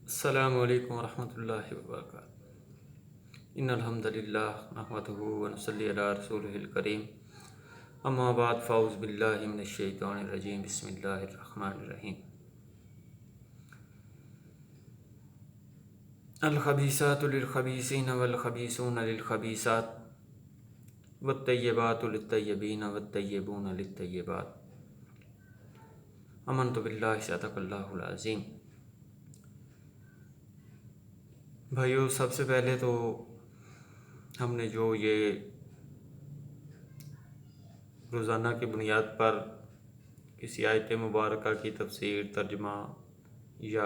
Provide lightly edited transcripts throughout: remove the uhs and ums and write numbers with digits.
السلام علیکم ورحمۃ اللہ وبرکاتہ۔ ان الحمد للہ نحمدہ ونصلی علی رسولہ الکریم، اما بعد فاعوذ باللہ من الشیطان الرجیم، بسم اللہ الرحمن الرحیم۔ الخبیثات للخبیثین والخبیثون للخبیثات والطیبات للطیبین والطیبون للطیبات۔ آمنت باللہ صدق اللہ العظیم۔ بھائیو، سب سے پہلے تو ہم نے جو یہ روزانہ کی بنیاد پر کسی آیت مبارکہ کی تفسیر، ترجمہ یا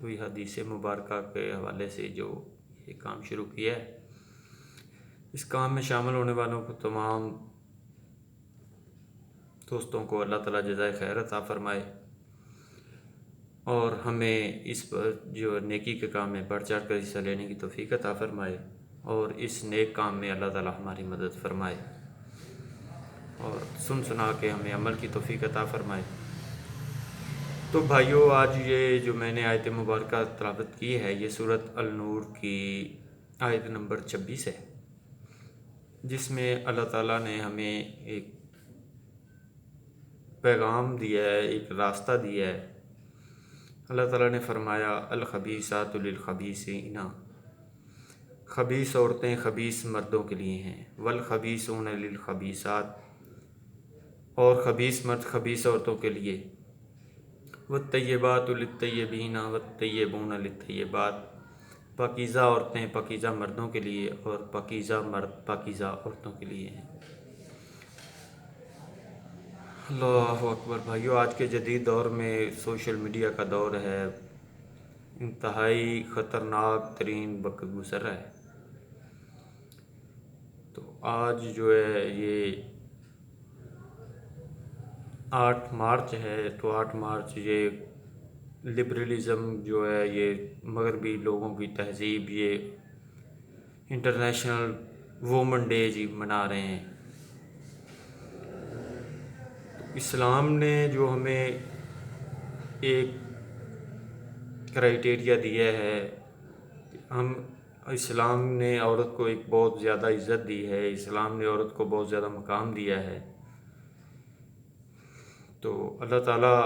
کوئی حدیث مبارکہ کے حوالے سے جو یہ کام شروع کیا ہے، اس کام میں شامل ہونے والوں کو، تمام دوستوں کو اللہ تعالیٰ جزائے خیر عطا فرمائے، اور ہمیں اس پر جو نیکی کے کام میں بڑھ چڑھ کر حصہ لینے کی توفیق عطا فرمائے، اور اس نیک کام میں اللہ تعالیٰ ہماری مدد فرمائے، اور سنا کے ہمیں عمل کی توفیق عطا فرمائے۔ تو بھائیو، آج یہ جو میں نے آیت مبارکہ تلاوت کی ہے، یہ سورۃ النور کی آیت نمبر 26 ہے، جس میں اللہ تعالیٰ نے ہمیں ایک پیغام دیا ہے، ایک راستہ دیا ہے۔ اللہ تعالیٰ نے فرمایا الخبیثات للخبیثین، خبیث عورتیں خبیث مردوں کے لیے ہیں، والخبیثون للخبیثات، اور خبیث مرد خبیث عورتوں کے لیے، والطیبات للطیبین والطیبون للطیبات، پاکیزہ عورتیں پاکیزہ مردوں کے لیے، اور پاکیزہ مرد پاکیزہ عورتوں کے لیے ہیں۔ اللہ اکبر۔ بھائیو، آج کے جدید دور میں سوشل میڈیا کا دور ہے، انتہائی خطرناک ترین وقت گزر رہا ہے۔ تو آج جو ہے یہ 8 مارچ ہے، تو 8 مارچ یہ لبرلزم جو ہے، یہ مغربی لوگوں کی تہذیب، یہ انٹرنیشنل وومن ڈے جی منا رہے ہیں۔ اسلام نے جو ہمیں ایک کرائیٹیریا دیا ہے، اسلام نے عورت کو ایک بہت زیادہ عزت دی ہے، اسلام نے عورت کو بہت زیادہ مقام دیا ہے۔ تو اللہ تعالیٰ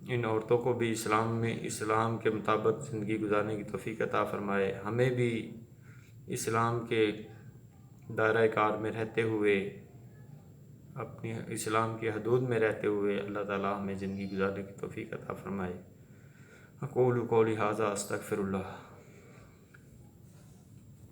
ان عورتوں کو بھی اسلام کے مطابق زندگی گزارنے کی توفیق عطا فرمائے، ہمیں بھی اسلام کے دائرہ کار میں رہتے ہوئے، اپنی اسلام کی حدود میں رہتے ہوئے اللہ تعالیٰ ہمیں زندگی گزارنے کی توفیق عطا فرمائے۔ اقول قولی ھذا استغفر اللہ۔